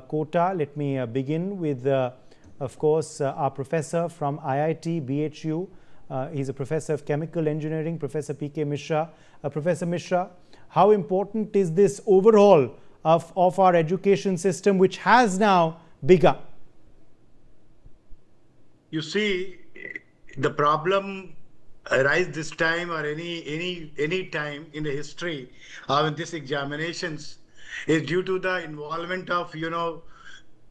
quota. Let me begin with, of course, our professor from IIT BHU. He's a professor of chemical engineering, Professor P.K. Mishra. Professor Mishra, how important is this overhaul of our education system, which has now begun? You see, the problem arise this time or any time in the history of these examinations is due to the involvement of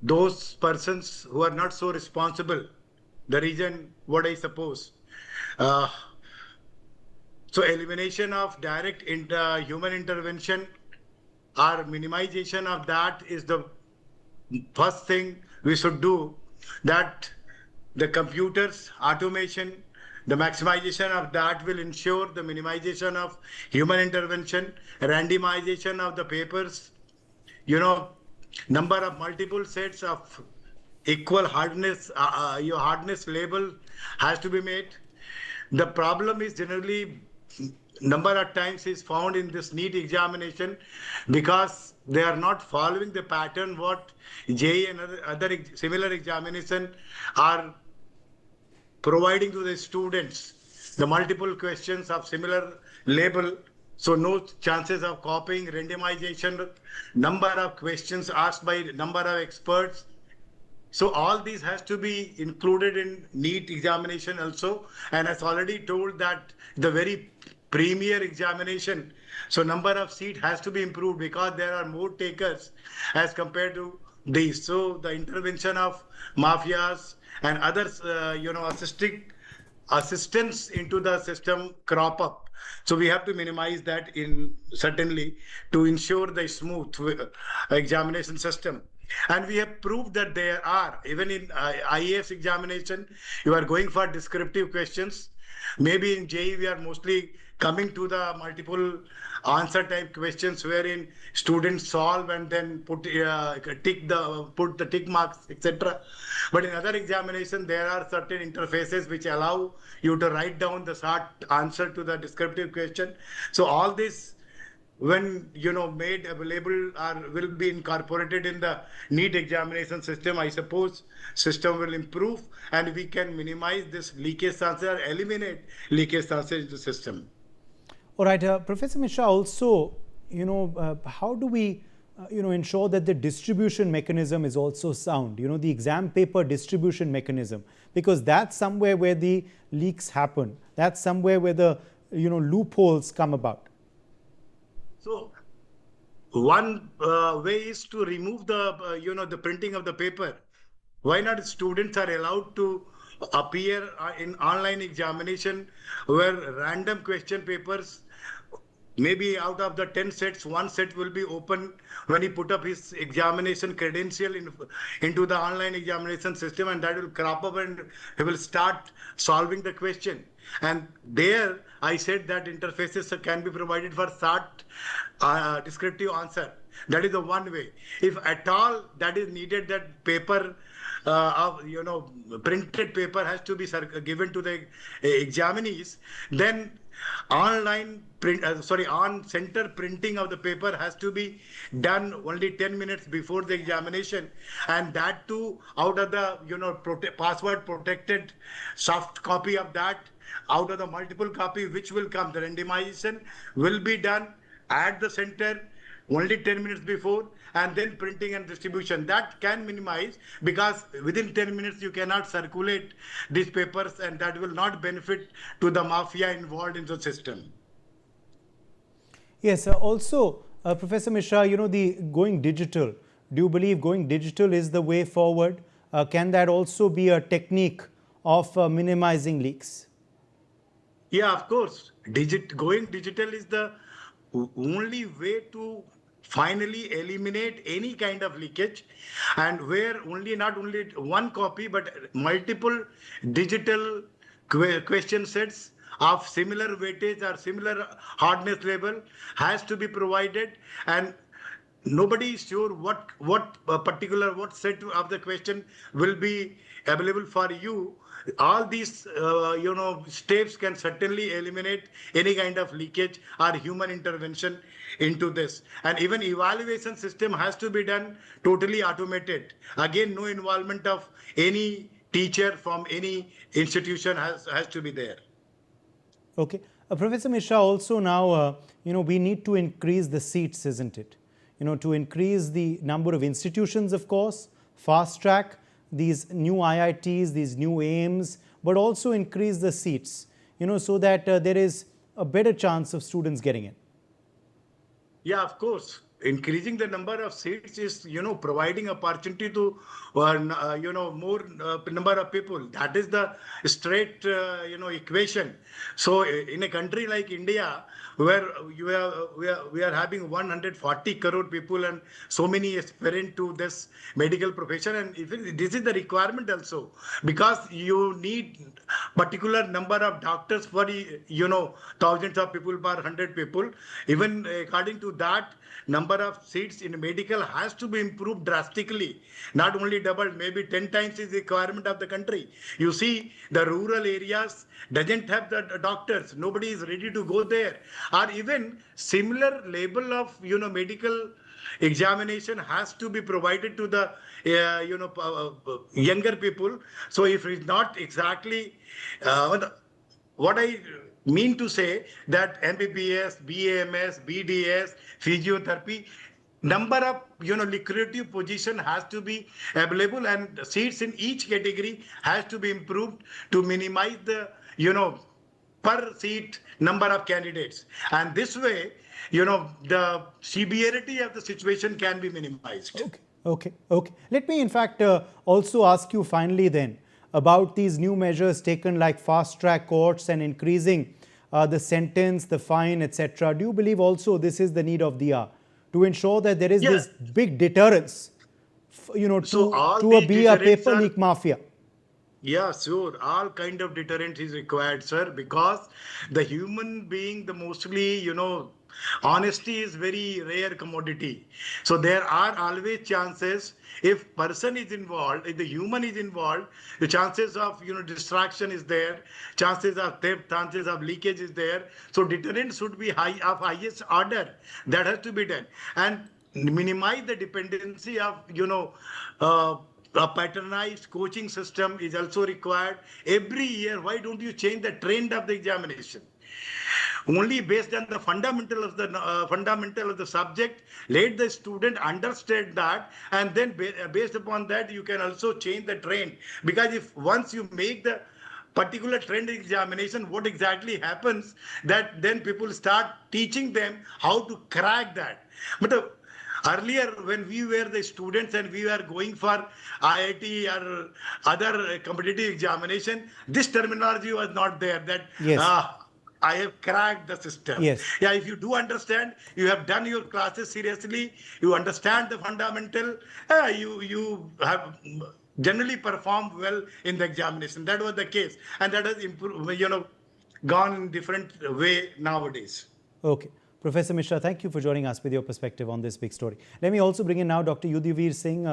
those persons who are not so responsible. The reason, what I suppose. So elimination of direct human intervention or minimization of that is the first thing we should do. That the computers, automation, the maximization of that will ensure the minimization of human intervention, randomization of the papers, number of multiple sets of equal hardness, your hardness label has to be made. The problem is generally number of times is found in this NEET examination because they are not following the pattern what JEE and other similar examination are providing to the students. The multiple questions of similar label, so no chances of copying, randomization, number of questions asked by number of experts. So all these has to be included in NEET examination also. And as already told that the very premier examination, so number of seat has to be improved because there are more takers as compared to these. So the intervention of mafias and others, assistance into the system crop up. So we have to minimize that certainly to ensure the smooth examination system. And we have proved that there are, even in IAS examination, you are going for descriptive questions. Maybe in JEE, we are mostly coming to the multiple answer type questions wherein students solve and then put the tick marks, etc. But in other examination, there are certain interfaces which allow you to write down the short answer to the descriptive question. So all this, when made available or will be incorporated in the NEET examination system, I suppose system will improve and we can minimize this leakage chances or eliminate leakage chances in the system. All right, Professor Mishra, also, how do we, ensure that the distribution mechanism is also sound, the exam paper distribution mechanism, because that's somewhere where the leaks happen. That's somewhere where the, loopholes come about. So one way is to remove the, the printing of the paper. Why not students are allowed to appear in online examination where random question papers, maybe out of the 10 sets, one set will be open when he put up his examination credential into the online examination system, and that will crop up and he will start solving the question. And there I said that interfaces can be provided for short descriptive answer. That is the one way. If at all that is needed, that paper printed paper has to be given to the examinees, then on center printing of the paper has to be done only 10 minutes before the examination, and that too out of the password protected soft copy of that, out of the multiple copy which will come. The randomization will be done at the center only 10 minutes before, and then printing and distribution. That can minimize, because within 10 minutes you cannot circulate these papers, and that will not benefit to the mafia involved in the system. Yes, also, Professor Mishra, the going digital, do you believe going digital is the way forward? Can that also be a technique of minimizing leaks? Yeah, of course. Going digital is the only way to finally eliminate any kind of leakage, and where not only one copy but multiple digital question sets of similar weightage or similar hardness level has to be provided, and nobody is sure what set of the question will be available for you. All these steps can certainly eliminate any kind of leakage or human intervention into this. And even evaluation system has to be done totally automated. Again, no involvement of any teacher from any institution has to be there. Okay. Professor Mishra, also now, we need to increase the seats, isn't it? To increase the number of institutions, of course, fast track these new IITs, these new aims, but also increase the seats, so that there is a better chance of students getting in. Yeah, of course. Increasing the number of seats is, providing opportunity to, more number of people. That is the straight, equation. So in a country like India, where we are having 140 crore people and so many aspirant to this medical profession, and this is the requirement also, because you need particular number of doctors for thousands of people per 100 people. Even according to that, number of seats in medical has to be improved drastically, not only doubled, maybe 10 times is the requirement of the country. You see, the rural areas doesn't have the doctors, nobody is ready to go there, or even similar level of medical examination has to be provided to the younger people. So if it's not exactly what I mean to say, that MBBS, BAMS, BDS, physiotherapy, number of lucrative position has to be available, and seats in each category has to be improved to minimize the per seat number of candidates, and this way the severity of the situation can be minimized. Okay. Let me in fact also ask you finally then about these new measures taken like fast track courts and increasing the sentence, the fine, etc. Do you believe also this is the need of the hour to ensure that there is this big deterrence, to a paper leak mafia? Yeah, sure. All kind of deterrent is required, sir, because the human being, the mostly, honesty is very rare commodity. So there are always chances, if person is involved, if the human is involved, the chances of, distraction is there, chances of theft, chances of leakage is there. So deterrent should be of highest order. That has to be done. And minimize the dependency of, a patronized coaching system is also required. Every year, why don't you change the trend of the examination? Only based on the fundamental of the subject, let the student understand that, and then based upon that, you can also change the trend. Because if once you make the particular trend examination, what exactly happens, that then people start teaching them how to crack that. But earlier, when we were the students and we were going for IIT or other competitive examination, this terminology was not there, that I have cracked the system. Yes. Yeah, if you do understand, you have done your classes seriously, you understand the fundamental, you have generally performed well in the examination. That was the case, and that has improved, gone in different way nowadays. Okay. Professor Mishra, thank you for joining us with your perspective on this big story. Let me also bring in now Dr. Yudhivir Singh,